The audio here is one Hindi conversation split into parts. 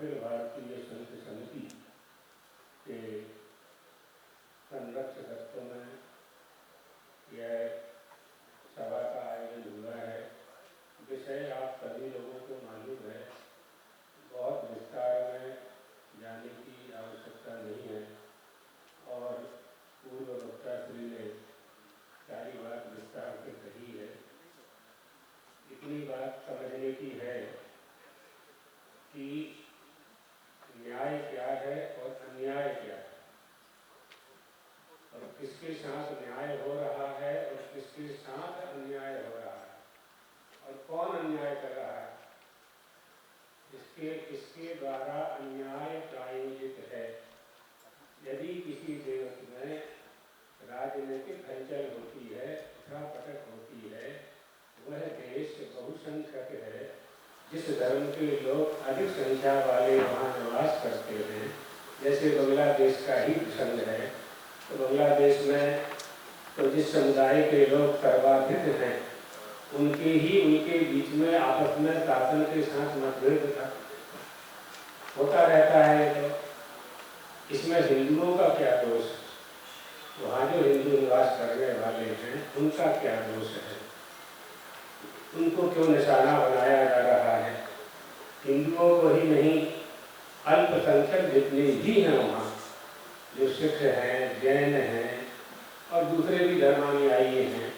अखिल भारतीय संत समिति के संरक्षकत्व में यह सभा का आयोजन हुआ है। विषय आप सभी लोगों को मालूम है, बहुत विस्तार में जाने की आवश्यकता नहीं है और पूर्व वक्ता श्री ने सारी बात विस्तार से कही है। इतनी बात समझने की है कि न्याय क्या है और अन्याय क्या है, और किसके साथ न्याय हो रहा है और किसके साथ अन्याय हो रहा है, और कौन अन्याय कर रहा है, किसके द्वारा अन्याय प्रायोजित है। यदि किसी देश में राजनीतिक हलचल होती है, उठापटक होती है, वह देश बहुसंख्यक है। जिस धर्म के लोग अधिक संख्या वाले वहाँ निवास करते हैं, जैसे बांग्लादेश का ही प्रसंग है, तो बांग्लादेश में तो जिस समुदाय के लोग सर्वाधिक हैं, उनके बीच में आपस में शासन के साथ मतभेद होता रहता है। तो इसमें हिंदुओं का क्या दोष है? वहाँ जो हिंदू निवास करने वाले हैं, उनका क्या दोष है? उनको क्यों निशाना बनाया जा रहा है? हिंदुओं को ही नहीं, अल्पसंख्यक जितने भी हैं वहाँ, जो सिख हैं, जैन हैं और दूसरे भी धर्मानुयायी हैं,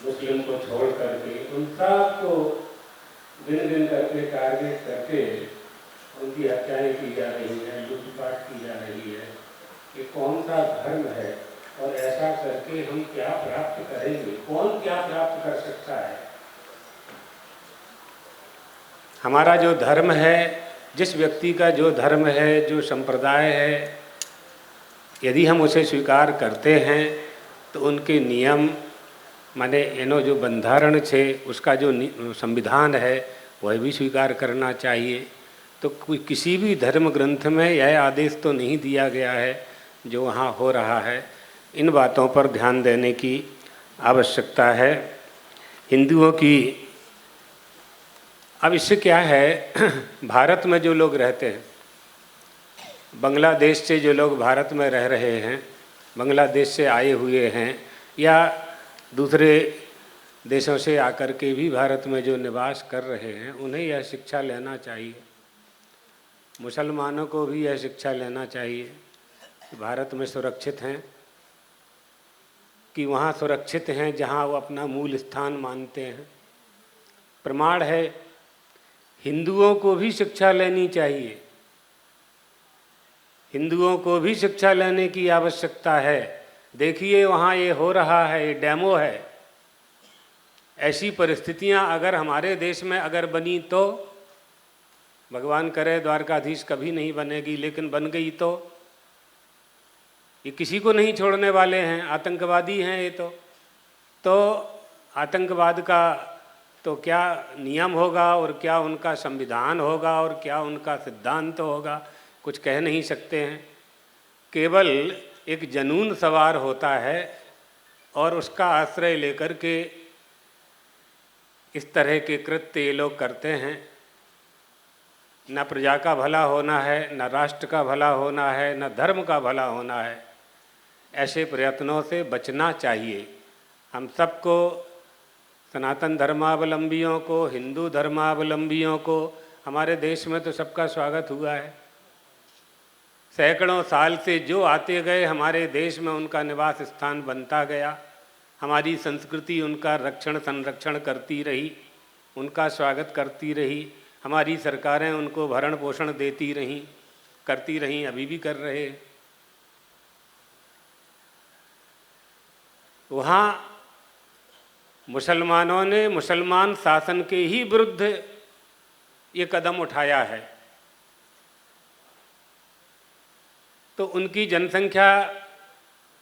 मुस्लिम को छोड़ करके, उन सबको गिन गिन करके टारगेट करके उनकी हत्याएं की जा रही हैं, लूटपाट की जा रही है। ये कौन सा धर्म है और ऐसा करके हम क्या प्राप्त करेंगे? कौन क्या प्राप्त कर सकता है? हमारा जो धर्म है, जिस व्यक्ति का जो धर्म है, जो संप्रदाय है, यदि हम उसे स्वीकार करते हैं तो उनके नियम माने एनो जो बंधारण छे, उसका जो संविधान है वह भी स्वीकार करना चाहिए। तो कोई किसी भी धर्म ग्रंथ में यह आदेश तो नहीं दिया गया है जो वहाँ हो रहा है। इन बातों पर ध्यान देने की आवश्यकता है। हिंदुओं की अब इससे क्या है, भारत में जो लोग रहते हैं, बांग्लादेश से जो लोग भारत में रह रहे हैं, बांग्लादेश से आए हुए हैं या दूसरे देशों से आकर के भी भारत में जो निवास कर रहे हैं, उन्हें यह शिक्षा लेना चाहिए। मुसलमानों को भी यह शिक्षा लेना चाहिए कि भारत में सुरक्षित हैं, कि वहाँ सुरक्षित हैं जहाँ वो अपना मूल स्थान मानते हैं। प्रमाण है, हिंदुओं को भी शिक्षा लेनी चाहिए, हिंदुओं को भी शिक्षा लेने की आवश्यकता है। देखिए वहाँ ये हो रहा है, ये डेमो है। ऐसी परिस्थितियाँ अगर हमारे देश में अगर बनी तो, भगवान करे द्वारकाधीश कभी नहीं बनेगी, लेकिन बन गई तो ये किसी को नहीं छोड़ने वाले हैं, आतंकवादी हैं ये तो आतंकवाद का तो क्या नियम होगा और क्या उनका संविधान होगा और क्या उनका सिद्धांत होगा, कुछ कह नहीं सकते हैं। केवल एक जनून सवार होता है और उसका आश्रय लेकर के इस तरह के कृत्य ये लोग करते हैं। न प्रजा का भला होना है, न राष्ट्र का भला होना है, न धर्म का भला होना है। ऐसे प्रयत्नों से बचना चाहिए। हम सबको, सनातन धर्मावलंबियों को, हिंदू धर्मावलंबियों को, हमारे देश में तो सबका स्वागत हुआ है। सैकड़ों साल से जो आते गए हमारे देश में उनका निवास स्थान बनता गया। हमारी संस्कृति उनका रक्षण संरक्षण करती रही, उनका स्वागत करती रही। हमारी सरकारें उनको भरण पोषण देती रहीं, करती रहीं, अभी भी कर रहे। वहाँ मुसलमानों ने मुसलमान शासन के ही विरुद्ध ये कदम उठाया है। तो उनकी जनसंख्या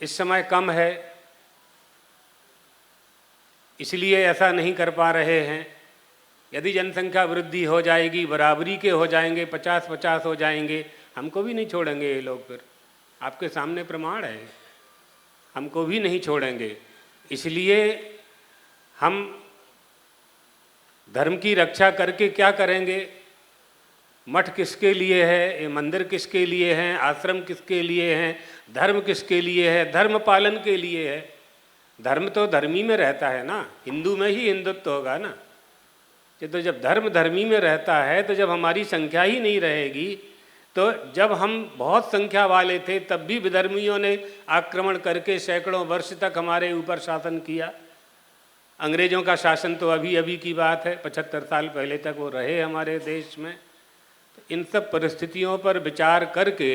इस समय कम है, इसलिए ऐसा नहीं कर पा रहे हैं। यदि जनसंख्या वृद्धि हो जाएगी, बराबरी के हो जाएंगे, 50-50 हो जाएंगे, हमको भी नहीं छोड़ेंगे ये लोग। फिर आपके सामने प्रमाण है, हमको भी नहीं छोड़ेंगे। इसलिए हम धर्म की रक्षा करके क्या करेंगे? मठ किसके लिए है, ये मंदिर किसके लिए हैं, आश्रम किसके लिए हैं, धर्म किसके लिए है, धर्म पालन के लिए है। धर्म तो धर्मी में रहता है ना, हिंदू में ही हिंदुत्व होगा ना। तो जब धर्म धर्मी में रहता है, तो जब हमारी संख्या ही नहीं रहेगी, तो जब हम बहुत संख्या वाले थे तब भी विधर्मियों ने आक्रमण करके सैकड़ों वर्ष तक हमारे ऊपर शासन किया। अंग्रेज़ों का शासन तो अभी अभी की बात है, 75 साल पहले तक वो रहे हमारे देश में। इन सब परिस्थितियों पर विचार करके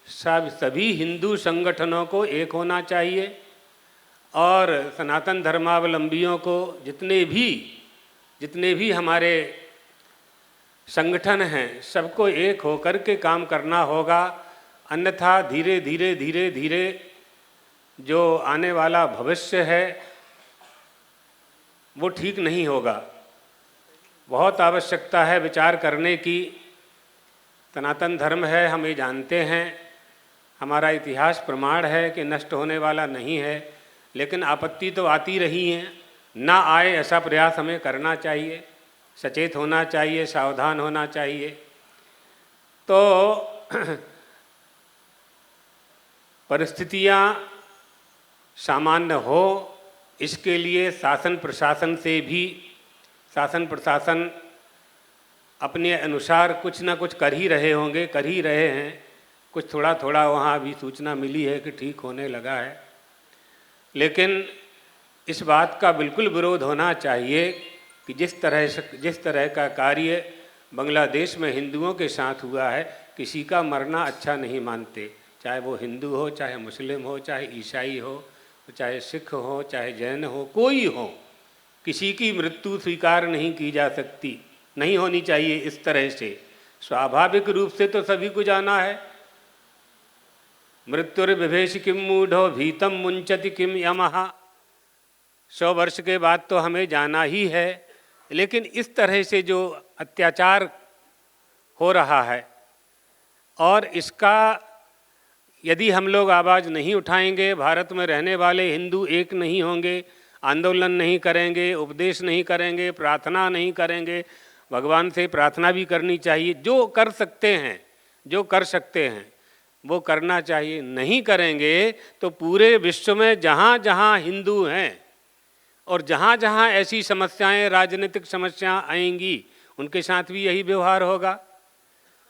सभी हिंदू संगठनों को एक होना चाहिए और सनातन धर्मावलंबियों को जितने भी हमारे संगठन हैं सबको एक होकर के काम करना होगा। अन्यथा धीरे धीरे जो आने वाला भविष्य है वो ठीक नहीं होगा। बहुत आवश्यकता है विचार करने की। सनातन धर्म है, हम ये जानते हैं, हमारा इतिहास प्रमाण है कि नष्ट होने वाला नहीं है, लेकिन आपत्ति तो आती रही है। ना आए ऐसा प्रयास हमें करना चाहिए, सचेत होना चाहिए, सावधान होना चाहिए। तो परिस्थितियाँ सामान्य हो, इसके लिए शासन प्रशासन अपने अनुसार कुछ ना कुछ कर ही रहे होंगे, कर ही रहे हैं। कुछ थोड़ा थोड़ा वहाँ भी सूचना मिली है कि ठीक होने लगा है, लेकिन इस बात का बिल्कुल विरोध होना चाहिए कि जिस तरह का कार्य बांग्लादेश में हिंदुओं के साथ हुआ है, किसी का मरना अच्छा नहीं मानते, चाहे वो हिंदू हो, चाहे मुस्लिम हो, चाहे ईसाई हो, चाहे सिख हो, चाहे जैन हो, कोई हो, किसी की मृत्यु स्वीकार नहीं की जा सकती, नहीं होनी चाहिए इस तरह से। स्वाभाविक रूप से तो सभी को जाना है। मृत्युर्विभेश किम मूढ़ो भीतम मुंचति किम यमः। 100 वर्ष के बाद तो हमें जाना ही है, लेकिन इस तरह से जो अत्याचार हो रहा है और इसका यदि हम लोग आवाज़ नहीं उठाएंगे, भारत में रहने वाले हिंदू एक नहीं होंगे, आंदोलन नहीं करेंगे, उपदेश नहीं करेंगे, प्रार्थना नहीं करेंगे, भगवान से प्रार्थना भी करनी चाहिए, जो कर सकते हैं, जो कर सकते हैं वो करना चाहिए। नहीं करेंगे तो पूरे विश्व में जहाँ जहाँ हिंदू हैं और जहाँ जहाँ ऐसी समस्याएं, राजनीतिक समस्याएं आएंगी, उनके साथ भी यही व्यवहार होगा।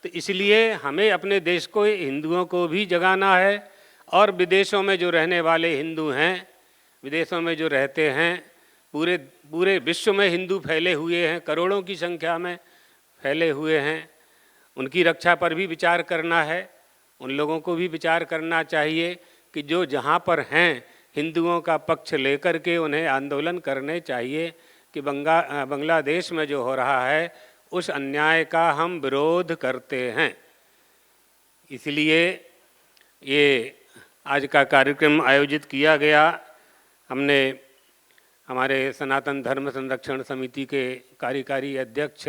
तो इसलिए हमें अपने देश को, हिंदुओं को भी जगाना है और विदेशों में जो रहने वाले हिंदू हैं, विदेशों में जो रहते हैं, पूरे विश्व में हिंदू फैले हुए हैं, करोड़ों की संख्या में फैले हुए हैं, उनकी रक्षा पर भी विचार करना है। उन लोगों को भी विचार करना चाहिए कि जो जहाँ पर हैं हिंदुओं का पक्ष लेकर के उन्हें आंदोलन करने चाहिए कि बांग्लादेश में जो हो रहा है उस अन्याय का हम विरोध करते हैं। इसलिए ये आज का कार्यक्रम आयोजित किया गया। हमने हमारे सनातन धर्म संरक्षण समिति के कार्यकारी अध्यक्ष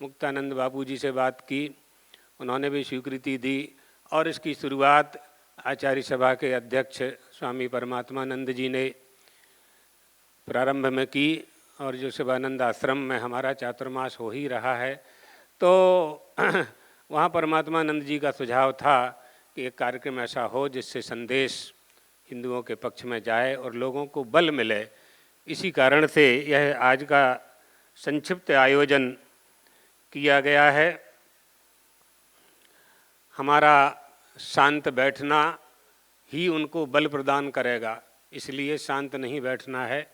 मुक्तानंद बाबू जी से बात की, उन्होंने भी स्वीकृति दी और इसकी शुरुआत आचार्य सभा के अध्यक्ष स्वामी परमात्मानंद जी ने प्रारंभ में की और जो शिवानंद आश्रम में हमारा चातुर्मास हो ही रहा है, तो वहाँ परमात्मानंद जी का सुझाव था कि एक कार्यक्रम ऐसा हो जिससे संदेश हिंदुओं के पक्ष में जाए और लोगों को बल मिले। इसी कारण से यह आज का संक्षिप्त आयोजन किया गया है। हमारा शांत बैठना ही उनको बल प्रदान करेगा, इसलिए शांत नहीं बैठना है।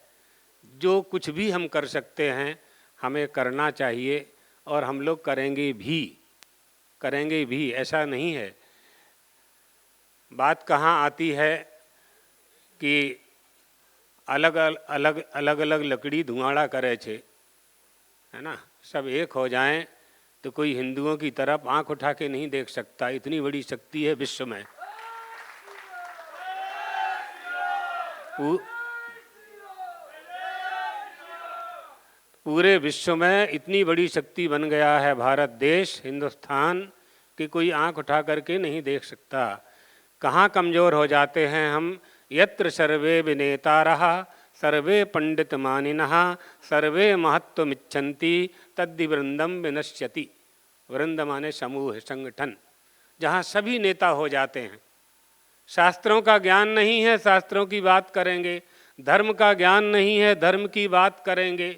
जो कुछ भी हम कर सकते हैं हमें करना चाहिए और हम लोग करेंगे भी। ऐसा नहीं है। बात कहाँ आती है कि अलग अलग लकड़ी धुआड़ा करे छे, है ना। सब एक हो जाएं तो कोई हिंदुओं की तरफ आंख उठा के नहीं देख सकता। इतनी बड़ी शक्ति है विश्व में। पूरे विश्व में इतनी बड़ी शक्ति बन गया है भारत देश, हिंदुस्तान, कि कोई आंख उठा करके नहीं देख सकता। कहाँ कमज़ोर हो जाते हैं हम। यत्र सर्वे विनेतारः सर्वे पंडित मानिनः सर्वे महत्वमिच्छन्ति तद्धि वृंदम विनश्यति। वृंद माने समूह, संगठन, जहाँ सभी नेता हो जाते हैं। शास्त्रों का ज्ञान नहीं है, शास्त्रों की बात करेंगे। धर्म का ज्ञान नहीं है, धर्म की बात करेंगे।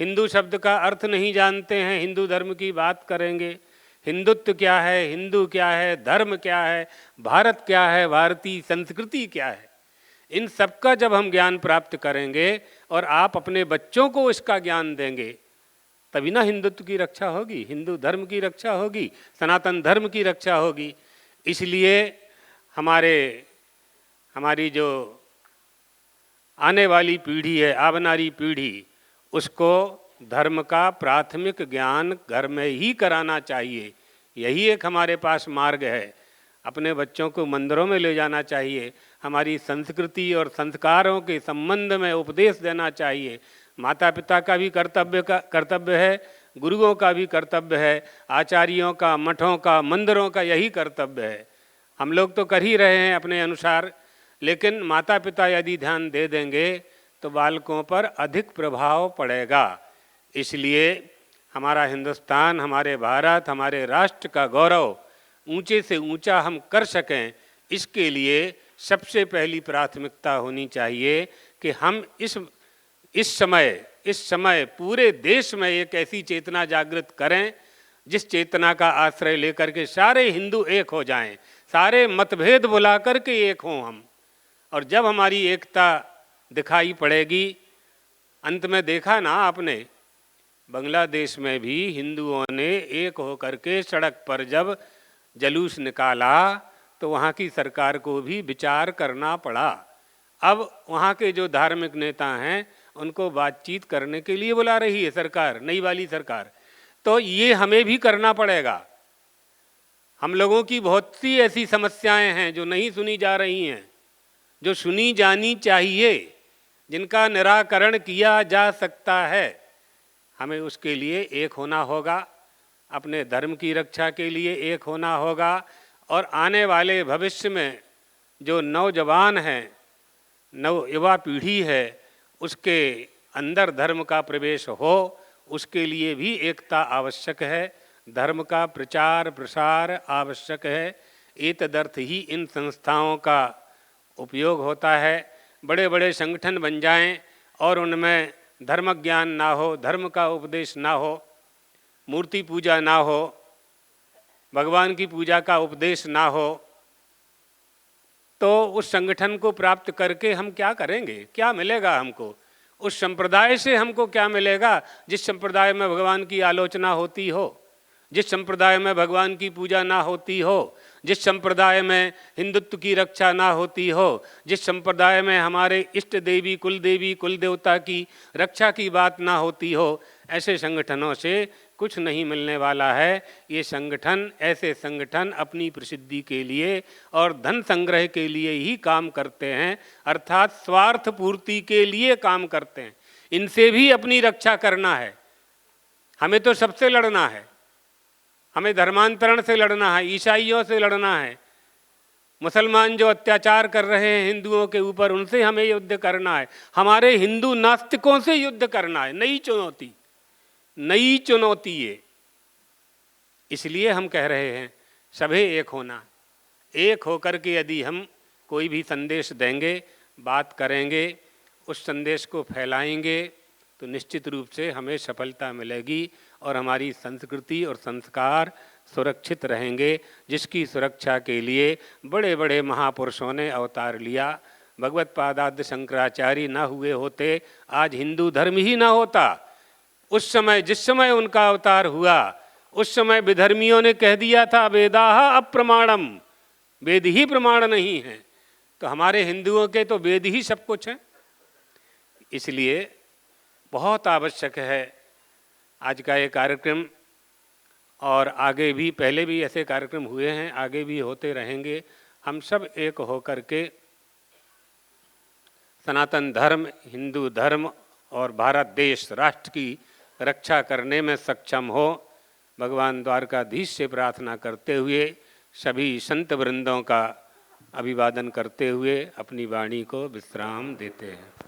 हिंदू शब्द का अर्थ नहीं जानते हैं, हिंदू धर्म की बात करेंगे। हिंदुत्व क्या है, हिंदू क्या है, धर्म क्या है, भारत क्या है, भारतीय संस्कृति क्या है, इन सब का जब हम ज्ञान प्राप्त करेंगे और आप अपने बच्चों को इसका ज्ञान देंगे, तभी ना हिंदुत्व की रक्षा होगी, हिंदू धर्म की रक्षा होगी, सनातन धर्म की रक्षा होगी। इसलिए हमारी जो आने वाली पीढ़ी है, आवनारी पीढ़ी, उसको धर्म का प्राथमिक ज्ञान घर में ही कराना चाहिए। यही एक हमारे पास मार्ग है। अपने बच्चों को मंदिरों में ले जाना चाहिए, हमारी संस्कृति और संस्कारों के संबंध में उपदेश देना चाहिए। माता पिता का भी कर्तव्य है, गुरुओं का भी कर्तव्य है, आचार्यों का, मठों का, मंदिरों का यही कर्तव्य है। हम लोग तो कर ही रहे हैं अपने अनुसार, लेकिन माता पिता यदि ध्यान दे देंगे तो बालकों पर अधिक प्रभाव पड़ेगा। इसलिए हमारा हिंदुस्तान, हमारे भारत, हमारे राष्ट्र का गौरव ऊंचे से ऊंचा हम कर सकें, इसके लिए सबसे पहली प्राथमिकता होनी चाहिए कि हम इस समय पूरे देश में एक ऐसी चेतना जागृत करें जिस चेतना का आश्रय लेकर के सारे हिंदू एक हो जाएं, सारे मतभेद भुला करके एक हों हम। और जब हमारी एकता दिखाई पड़ेगी, अंत में देखा ना आपने, बांग्लादेश में भी हिंदुओं ने एक होकर के सड़क पर जब जलूस निकाला तो वहाँ की सरकार को भी विचार करना पड़ा। अब वहाँ के जो धार्मिक नेता हैं उनको बातचीत करने के लिए बुला रही है सरकार, नई वाली सरकार। तो ये हमें भी करना पड़ेगा। हम लोगों की बहुत सी ऐसी समस्याएं हैं जो नहीं सुनी जा रही हैं, जो सुनी जानी चाहिए, जिनका निराकरण किया जा सकता है। हमें उसके लिए एक होना होगा, अपने धर्म की रक्षा के लिए एक होना होगा, और आने वाले भविष्य में जो नौजवान हैं, युवा पीढ़ी है, उसके अंदर धर्म का प्रवेश हो, उसके लिए भी एकता आवश्यक है, धर्म का प्रचार प्रसार आवश्यक है। एतदर्थ ही इन संस्थाओं का उपयोग होता है। बड़े बड़े संगठन बन जाएं और उनमें धर्म ज्ञान ना हो, धर्म का उपदेश ना हो, मूर्ति पूजा ना हो, भगवान की पूजा का उपदेश ना हो, तो उस संगठन को प्राप्त करके हम क्या करेंगे, क्या मिलेगा हमको? उस संप्रदाय से हमको क्या मिलेगा जिस संप्रदाय में भगवान की आलोचना होती हो, जिस संप्रदाय में भगवान की पूजा ना होती हो, जिस संप्रदाय में हिंदुत्व की रक्षा ना होती हो, जिस संप्रदाय में हमारे इष्ट देवी, कुल देवी, कुल देवता की रक्षा की बात ना होती हो, ऐसे संगठनों से कुछ नहीं मिलने वाला है। ये संगठन, ऐसे संगठन अपनी प्रसिद्धि के लिए और धन संग्रह के लिए ही काम करते हैं, अर्थात स्वार्थ पूर्ति के लिए काम करते हैं। इनसे भी अपनी रक्षा करना है। हमें तो सबसे लड़ना है, हमें धर्मांतरण से लड़ना है, ईसाइयों से लड़ना है, मुसलमान जो अत्याचार कर रहे हैं हिंदुओं के ऊपर, उनसे हमें युद्ध करना है, हमारे हिंदू नास्तिकों से युद्ध करना है। नई चुनौती ये। इसलिए हम कह रहे हैं सभी एक होना, एक होकर के यदि हम कोई भी संदेश देंगे, बात करेंगे, उस संदेश को फैलाएंगे, तो निश्चित रूप से हमें सफलता मिलेगी और हमारी संस्कृति और संस्कार सुरक्षित रहेंगे, जिसकी सुरक्षा के लिए बड़े बड़े महापुरुषों ने अवतार लिया। भगवत पादाद्य शंकराचार्य ना हुए होते, आज हिंदू धर्म ही ना होता। उस समय, जिस समय उनका अवतार हुआ, उस समय विधर्मियों ने कह दिया था वेदाः अप्रमाणम, वेद ही प्रमाण नहीं है। तो हमारे हिंदुओं के तो वेद ही सब कुछ है। इसलिए बहुत आवश्यक है आज का ये कार्यक्रम, और आगे भी, पहले भी ऐसे कार्यक्रम हुए हैं, आगे भी होते रहेंगे। हम सब एक होकर के सनातन धर्म, हिंदू धर्म और भारत देश राष्ट्र की रक्षा करने में सक्षम हो, भगवान द्वारकाधीश से प्रार्थना करते हुए, सभी संत वृंदों का अभिवादन करते हुए अपनी वाणी को विश्राम देते हैं।